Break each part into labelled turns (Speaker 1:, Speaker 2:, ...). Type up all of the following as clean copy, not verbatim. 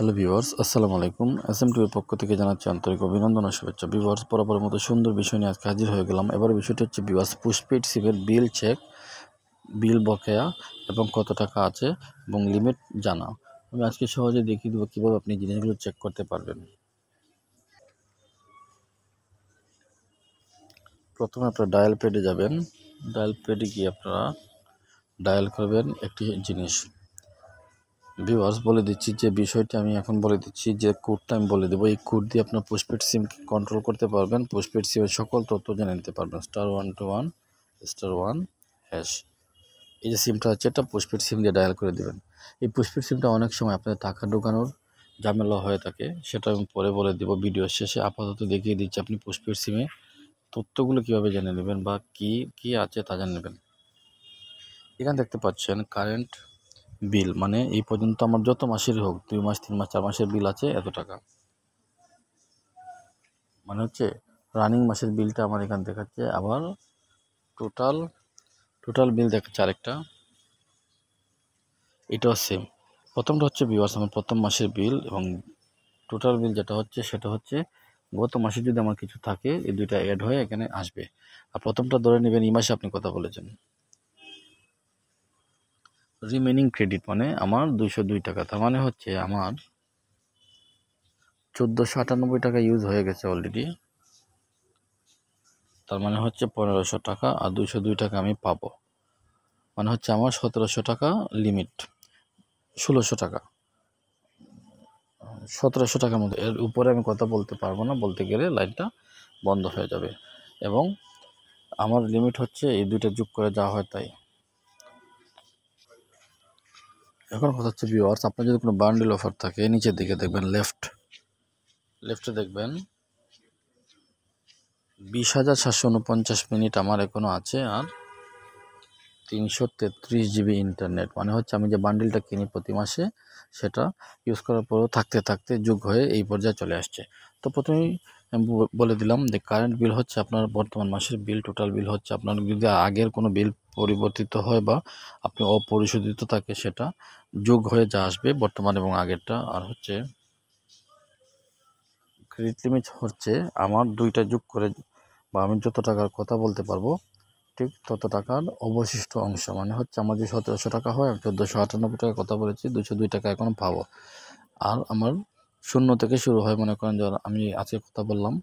Speaker 1: Hello viewers, আসসালামু আলাইকুম। এসএমটিভির পক্ষ থেকে জানাচ্ছি আন্তরিক অভিনন্দন ও শুভেচ্ছা। ভিউয়ার্স, বরাবরের মতো সুন্দর বিষয় নিয়ে আজকে হাজির হয়ে গেলাম। এবার বিষয়টি হচ্ছে ভিউয়ার্স, পোস্টপেড সিমের বিল চেক, বিল বকেয়া এবং কত টাকা আছে এবং লিমিট জানা। আমি আজকে সহজে দেখিয়ে দেবো কীভাবে আপনি জিনিসগুলো চেক করতে পারবেন। প্রথমে আপনারা ডায়াল প্যাডে যাবেন। ডায়াল প্যাডে গিয়ে আপনারা ডায়াল করবেন একটি জিনিস। ভিউয়ার্স, বলে দিচ্ছি যে বিষয়টি আমি এখন বলে দিচ্ছি, যে কোডটা আমি বলে দেবো। এই কোড দিয়ে আপনার পোস্টপেড সিম কন্ট্রোল করতে পারবেন, পোস্টপেড সিমের সকল তথ্য জেনে নিতে পারবেন। *121*1#। এই যে সিমটা আছে, এটা পোস্টপেড সিম দিয়ে ডায়াল করে দেবেন। এই পোস্টপেড সিমটা অনেক সময় আপনাদের টাকা ঢোকানোর ঝামেলা হয়ে থাকে, সেটা আমি পরে বলে দেবো ভিডিওর শেষে। আপাতত দেখিয়ে দিচ্ছি আপনি পোস্টপেড সিমে তথ্যগুলো কীভাবে জেনে নেবেন বা কী আছে তা জেনে নেবেন। এখানে দেখতে পাচ্ছেন কারেন্ট বিল, মানে এই পর্যন্ত আমার যত মাসেরই হোক, 2 মাস 3 মাস 4 মাসের বিল আছে এত টাকা, মানে হচ্ছে রানিং মাসের বিলটা আমার এখানে দেখাচ্ছে। আবার টোটাল বিল দেখাচ্ছে আরেকটা, এটাও সেম। প্রথমটা হচ্ছে ভিউয়ার্স আমার প্রথম মাসের বিল, এবং টোটাল বিল যেটা হচ্ছে সেটা হচ্ছে গত মাসে যদি আমার কিছু থাকে, এই দুইটা অ্যাড হয়ে এখানে আসবে। আর প্রথমটা ধরে নেবেন এই মাসে আপনি কথা বলেছেন। রিমেনিং ক্রেডিট মানে আমার 202 টাকা, তার মানে হচ্ছে আমার 1498 টাকা ইউজ হয়ে গেছে অলরেডি। তার মানে হচ্ছে 1500 টাকা, আর 202 টাকা আমি পাবো, মানে হচ্ছে আমার 1700 টাকা লিমিট। 1600 টাকা, 1700 টাকার মধ্যে। এর উপরে আমি কথা বলতে পারবো না, বলতে গেলে লাইনটা বন্ধ হয়ে যাবে। এবং আমার লিমিট হচ্ছে এই দুইটা যোগ করে যাওয়া হয় তাই। এখন কথা হচ্ছে ভিউয়ার্স, আপনার যদি কোনো বান্ডেল অফার থাকে, নিচের দিকে দেখবেন লেফটে দেখবেন 20,749 মিনিট আমার এখনও আছে, আর 333 জিবি ইন্টারনেট। মানে হচ্ছে আমি যে বান্ডেলটা কিনি প্রতি মাসে, সেটা ইউজ করার পরেও থাকতে থাকতে যোগ হয়ে এই পর্যায়ে চলে আসছে। তো প্রথমেই আমি বলে দিলাম যে কারেন্ট বিল হচ্ছে আপনার বর্তমান মাসের বিল, টোটাল বিল হচ্ছে আপনার যদি আগের কোনো বিল পরিবর্তিত হয় বা আপনি অপরিশোধিত থাকে, সেটা যোগ হয়ে যা আসবে বর্তমান এবং আগেরটা। আর হচ্ছে ক্রেডিট লিমিট হচ্ছে আমার দুইটা যোগ করে, বা আমি যত টাকার কথা বলতে পারবো ঠিক তত টাকার অবশিষ্ট অংশ, মানে হচ্ছে আমার যে 1700 টাকা হয়, আমি 1498 টাকার কথা বলেছি, 202 টাকা এখন পাবো। আর আমার শূন্য থেকে শুরু হয়, মনে করেন যে আমি আজকে কথা বললাম,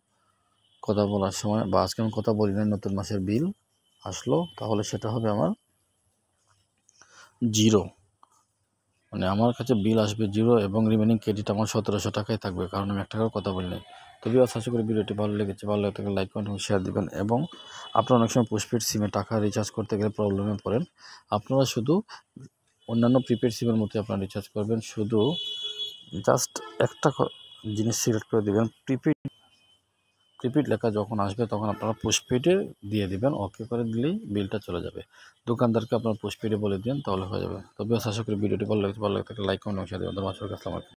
Speaker 1: কথা বলার সময় বা আজকে আমি কথা বলি না, নতুন মাসের বিল আসলো, তাহলে সেটা হবে আমার 0, মানে আমার কাছে বিল আসবে 0 এবং রিমেনিং ক্রেডিট আমার 1700 টাকায় থাকবে, কারণ আমি 1 টাকার কথা বলি নাই। তবে আশা করি ভিডিওটি ভালো লেগেছে, ভালো লাগলে তাকে লাইক কমেন্ট এবং শেয়ার দিবেন। এবং আপনারা অনেক সময় পোস্টপেড সিমে টাকা রিচার্জ করতে গেলে প্রবলেমে পড়েন। আপনারা শুধু অন্যান্য প্রিপেড সিমের মতো আপনারা রিচার্জ করবেন, শুধু জাস্ট একটা জিনিস সিলেক্ট করে দেবেন, প্রিপেড লেখা যখন আসবে তখন আপনারা পোস্টপেডে দিয়ে দিবেন, ওকে করে দিলেই বিলটা চলে যাবে। দোকানদারকে আপনারা পোস্টপেডে বলে দিন, তাহলে হয়ে যাবে। তবে আশা করি ভিডিওটি ভালো লাগছে, ভালো লাগলে লাইক কমেন্ট এবং শেয়ার দেবেন। ধন্যবাদ। আসসালামু আলাইকুম।